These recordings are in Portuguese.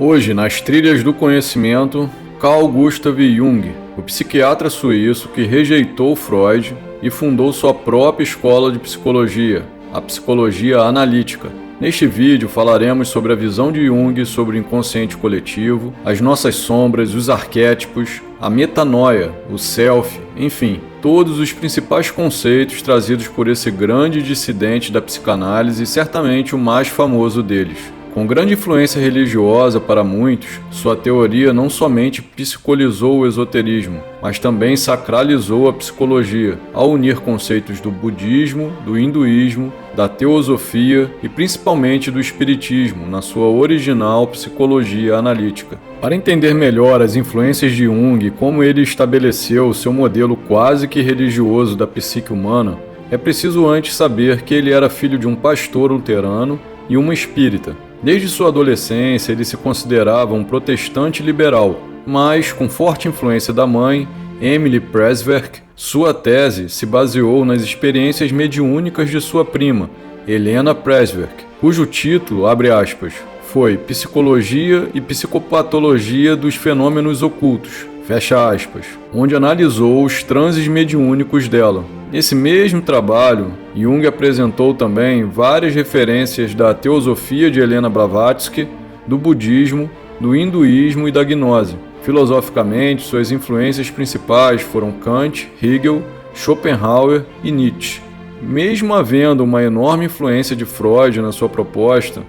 Hoje, nas trilhas do conhecimento, Carl Gustav Jung, o psiquiatra suíço que rejeitou Freud e fundou sua própria escola de psicologia, a psicologia analítica. Neste vídeo falaremos sobre a visão de Jung sobre o inconsciente coletivo, as nossas sombras, os arquétipos, a metanoia, o self, enfim, todos os principais conceitos trazidos por esse grande dissidente da psicanálise e certamente o mais famoso deles. Com grande influência religiosa para muitos, sua teoria não somente psicolizou o esoterismo, mas também sacralizou a psicologia, ao unir conceitos do budismo, do hinduísmo, da teosofia e principalmente do espiritismo na sua original psicologia analítica. Para entender melhor as influências de Jung e como ele estabeleceu o seu modelo quase que religioso da psique humana, é preciso antes saber que ele era filho de um pastor luterano e uma espírita. Desde sua adolescência, ele se considerava um protestante liberal, mas, com forte influência da mãe, Emily Presswerk, sua tese se baseou nas experiências mediúnicas de sua prima, Helena Presswerk, cujo título, abre aspas, foi Psicologia e Psicopatologia dos Fenômenos Ocultos, fecha aspas, onde analisou os transes mediúnicos dela. Nesse mesmo trabalho, Jung apresentou também várias referências da teosofia de Helena Blavatsky, do budismo, do hinduísmo e da gnose. Filosoficamente, suas influências principais foram Kant, Hegel, Schopenhauer e Nietzsche. Mesmo havendo uma enorme influência de Freud na sua proposta,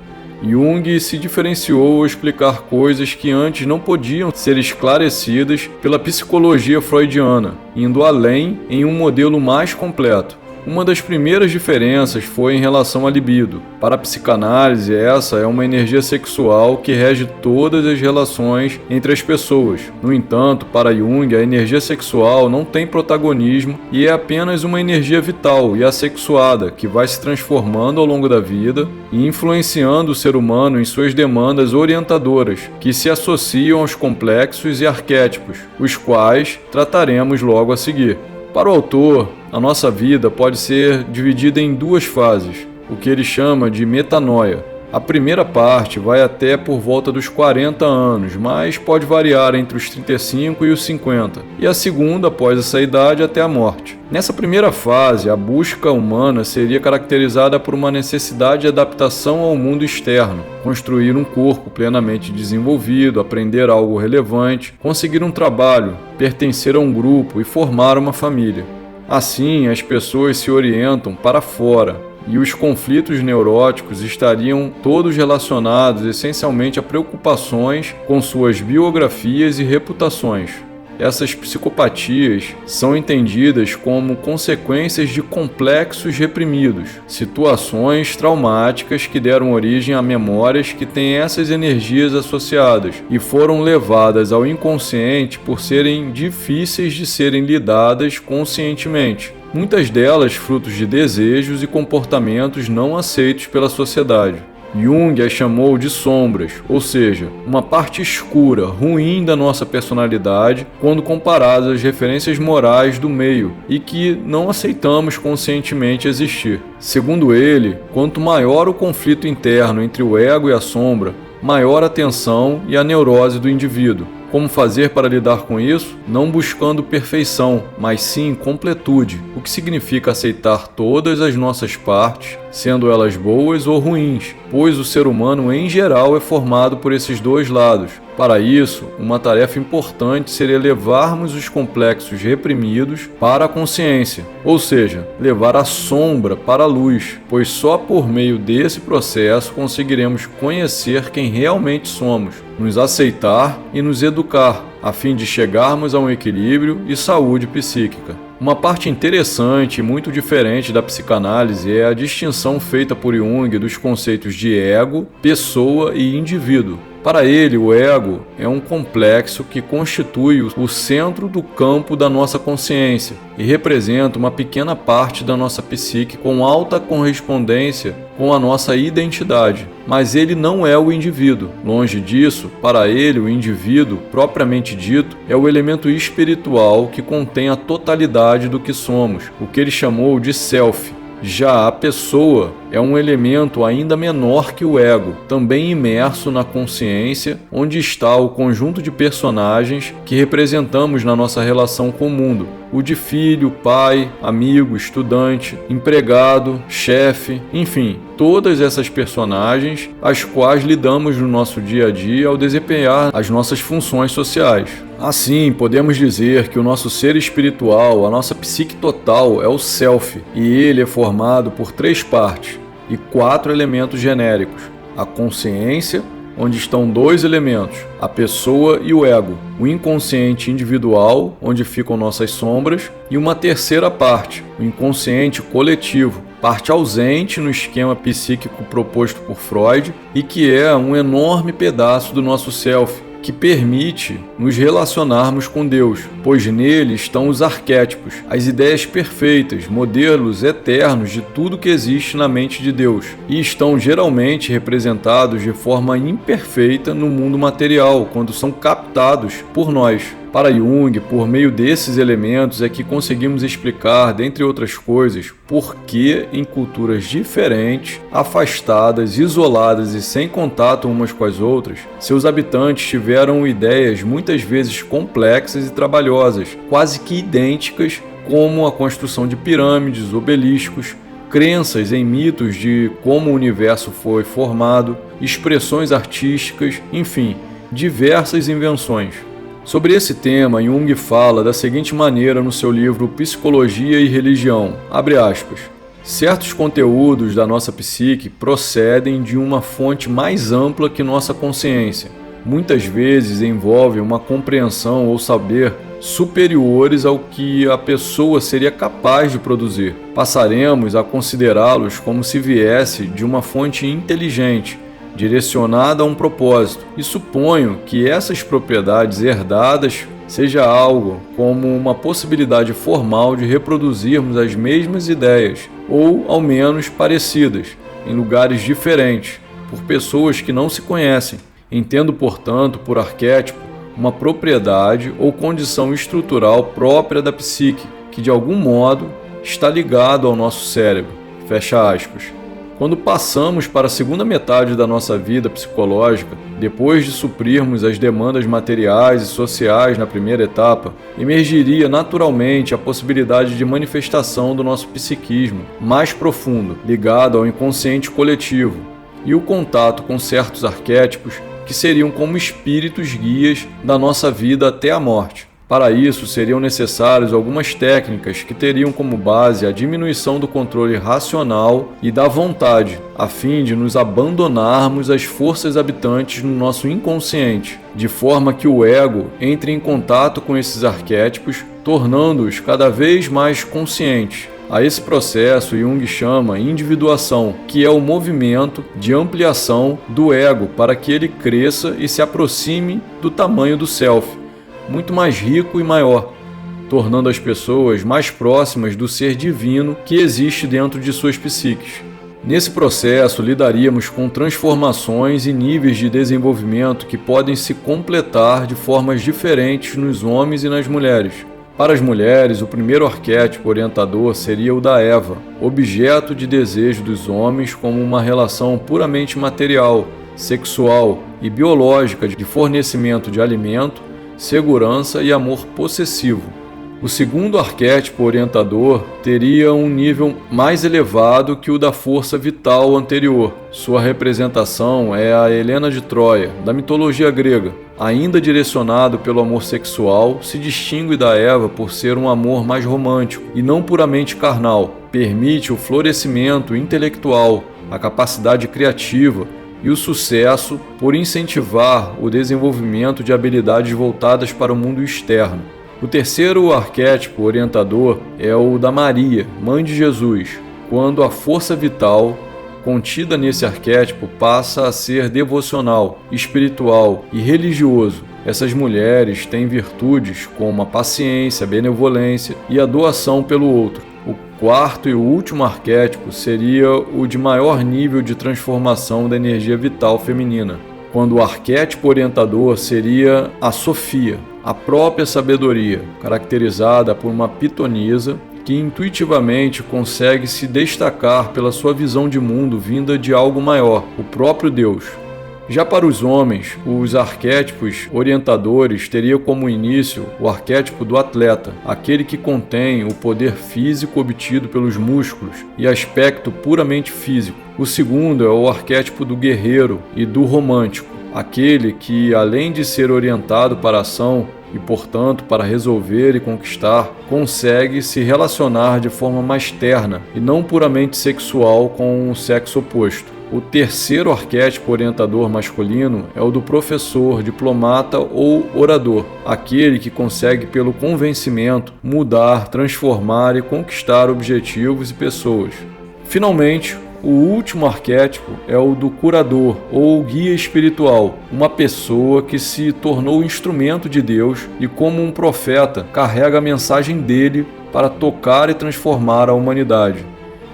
Jung se diferenciou ao explicar coisas que antes não podiam ser esclarecidas pela psicologia freudiana, indo além em um modelo mais completo. Uma das primeiras diferenças foi em relação à libido. Para a psicanálise, essa é uma energia sexual que rege todas as relações entre as pessoas. No entanto, para Jung, a energia sexual não tem protagonismo e é apenas uma energia vital e assexuada que vai se transformando ao longo da vida e influenciando o ser humano em suas demandas orientadoras, que se associam aos complexos e arquétipos, os quais trataremos logo a seguir. Para o autor, a nossa vida pode ser dividida em duas fases, o que ele chama de metanoia. A primeira parte vai até por volta dos 40 anos, mas pode variar entre os 35 e os 50, e a segunda após essa idade até a morte. Nessa primeira fase, a busca humana seria caracterizada por uma necessidade de adaptação ao mundo externo, construir um corpo plenamente desenvolvido, aprender algo relevante, conseguir um trabalho, pertencer a um grupo e formar uma família. Assim, as pessoas se orientam para fora, e os conflitos neuróticos estariam todos relacionados essencialmente a preocupações com suas biografias e reputações. Essas psicopatias são entendidas como consequências de complexos reprimidos, situações traumáticas que deram origem a memórias que têm essas energias associadas e foram levadas ao inconsciente por serem difíceis de serem lidadas conscientemente. Muitas delas frutos de desejos e comportamentos não aceitos pela sociedade. Jung as chamou de sombras, ou seja, uma parte escura, ruim da nossa personalidade quando comparadas às referências morais do meio e que não aceitamos conscientemente existir. Segundo ele, quanto maior o conflito interno entre o ego e a sombra, maior a tensão e a neurose do indivíduo. Como fazer para lidar com isso? Não buscando perfeição, mas sim completude, o que significa aceitar todas as nossas partes, sendo elas boas ou ruins, pois o ser humano em geral é formado por esses dois lados. Para isso, uma tarefa importante seria levarmos os complexos reprimidos para a consciência, ou seja, levar a sombra para a luz, pois só por meio desse processo conseguiremos conhecer quem realmente somos, nos aceitar e nos educar, a fim de chegarmos a um equilíbrio e saúde psíquica. Uma parte interessante e muito diferente da psicanálise é a distinção feita por Jung dos conceitos de ego, pessoa e indivíduo. Para ele, o ego é um complexo que constitui o centro do campo da nossa consciência e representa uma pequena parte da nossa psique com alta correspondência com a nossa identidade. Mas ele não é o indivíduo. Longe disso, para ele, o indivíduo, propriamente dito, é o elemento espiritual que contém a totalidade do que somos, o que ele chamou de self. Já a pessoa, é um elemento ainda menor que o ego, também imerso na consciência, onde está o conjunto de personagens que representamos na nossa relação com o mundo. O de filho, pai, amigo, estudante, empregado, chefe, enfim, todas essas personagens as quais lidamos no nosso dia a dia ao desempenhar as nossas funções sociais. Assim, podemos dizer que o nosso ser espiritual, a nossa psique total, é o Self, e ele é formado por 3 partes e 4 elementos genéricos: a consciência, onde estão 2 elementos, a pessoa e o ego, o inconsciente individual, onde ficam nossas sombras, e uma terceira parte, o inconsciente coletivo, parte ausente no esquema psíquico proposto por Freud e que é um enorme pedaço do nosso self, que permite nos relacionarmos com Deus, pois nele estão os arquétipos, as ideias perfeitas, modelos eternos de tudo que existe na mente de Deus, e estão geralmente representados de forma imperfeita no mundo material, quando são captados por nós. Para Jung, por meio desses elementos é que conseguimos explicar, dentre outras coisas, por que em culturas diferentes, afastadas, isoladas e sem contato umas com as outras, seus habitantes tiveram ideias muitas vezes complexas e trabalhosas, quase que idênticas, como a construção de pirâmides, obeliscos, crenças em mitos de como o universo foi formado, expressões artísticas, enfim, diversas invenções. Sobre esse tema, Jung fala da seguinte maneira no seu livro Psicologia e Religião, abre aspas, certos conteúdos da nossa psique procedem de uma fonte mais ampla que nossa consciência. Muitas vezes envolvem uma compreensão ou saber superiores ao que a pessoa seria capaz de produzir. Passaremos a considerá-los como se viesse de uma fonte inteligente, direcionada a um propósito, e suponho que essas propriedades herdadas seja algo como uma possibilidade formal de reproduzirmos as mesmas ideias, ou ao menos parecidas, em lugares diferentes, por pessoas que não se conhecem. Entendo, portanto, por arquétipo, uma propriedade ou condição estrutural própria da psique, que de algum modo está ligado ao nosso cérebro. Fecha aspas. Quando passamos para a segunda metade da nossa vida psicológica, depois de suprirmos as demandas materiais e sociais na primeira etapa, emergiria naturalmente a possibilidade de manifestação do nosso psiquismo mais profundo, ligado ao inconsciente coletivo, e o contato com certos arquétipos que seriam como espíritos guias da nossa vida até a morte. Para isso, seriam necessárias algumas técnicas que teriam como base a diminuição do controle racional e da vontade, a fim de nos abandonarmos às forças habitantes no nosso inconsciente, de forma que o ego entre em contato com esses arquétipos, tornando-os cada vez mais conscientes. A esse processo Jung chama individuação, que é o movimento de ampliação do ego para que ele cresça e se aproxime do tamanho do self, muito mais rico e maior, tornando as pessoas mais próximas do ser divino que existe dentro de suas psiques. Nesse processo, lidaríamos com transformações e níveis de desenvolvimento que podem se completar de formas diferentes nos homens e nas mulheres. Para as mulheres, o primeiro arquétipo orientador seria o da Eva, objeto de desejo dos homens como uma relação puramente material, sexual e biológica de fornecimento de alimento, segurança e amor possessivo. O segundo arquétipo orientador teria um nível mais elevado que o da força vital anterior. Sua representação é a Helena de Troia, da mitologia grega. Ainda direcionado pelo amor sexual, se distingue da Eva por ser um amor mais romântico e não puramente carnal. Permite o florescimento intelectual, a capacidade criativa e o sucesso por incentivar o desenvolvimento de habilidades voltadas para o mundo externo. O terceiro arquétipo orientador é o da Maria, mãe de Jesus, quando a força vital contida nesse arquétipo passa a ser devocional, espiritual e religioso. Essas mulheres têm virtudes como a paciência, a benevolência e a doação pelo outro. O quarto e o último arquétipo seria o de maior nível de transformação da energia vital feminina, quando o arquétipo orientador seria a Sofia, a própria sabedoria, caracterizada por uma pitonisa que intuitivamente consegue se destacar pela sua visão de mundo vinda de algo maior, o próprio Deus. Já para os homens, os arquétipos orientadores teriam como início o arquétipo do atleta, aquele que contém o poder físico obtido pelos músculos e aspecto puramente físico. O segundo é o arquétipo do guerreiro e do romântico, aquele que, além de ser orientado para a ação e, portanto, para resolver e conquistar, consegue se relacionar de forma mais terna e não puramente sexual com o sexo oposto. O terceiro arquétipo orientador masculino é o do professor, diplomata ou orador, aquele que consegue, pelo convencimento, mudar, transformar e conquistar objetivos e pessoas. Finalmente, o último arquétipo é o do curador ou guia espiritual, uma pessoa que se tornou instrumento de Deus e, como um profeta, carrega a mensagem dele para tocar e transformar a humanidade.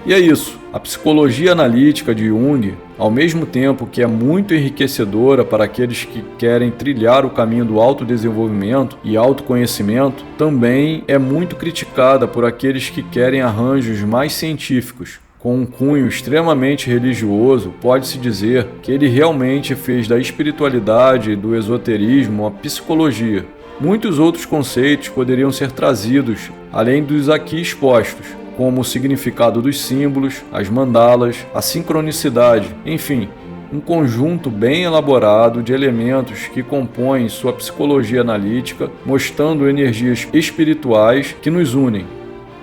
E é isso, a psicologia analítica de Jung, ao mesmo tempo que é muito enriquecedora para aqueles que querem trilhar o caminho do autodesenvolvimento e autoconhecimento, também é muito criticada por aqueles que querem arranjos mais científicos. Com um cunho extremamente religioso, pode-se dizer que ele realmente fez da espiritualidade e do esoterismo uma psicologia. Muitos outros conceitos poderiam ser trazidos, além dos aqui expostos, como o significado dos símbolos, as mandalas, a sincronicidade, enfim, um conjunto bem elaborado de elementos que compõem sua psicologia analítica, mostrando energias espirituais que nos unem.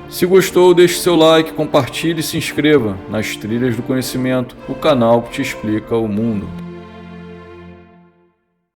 Se gostou, deixe seu like, compartilhe e se inscreva nas Trilhas do Conhecimento, o canal que te explica o mundo.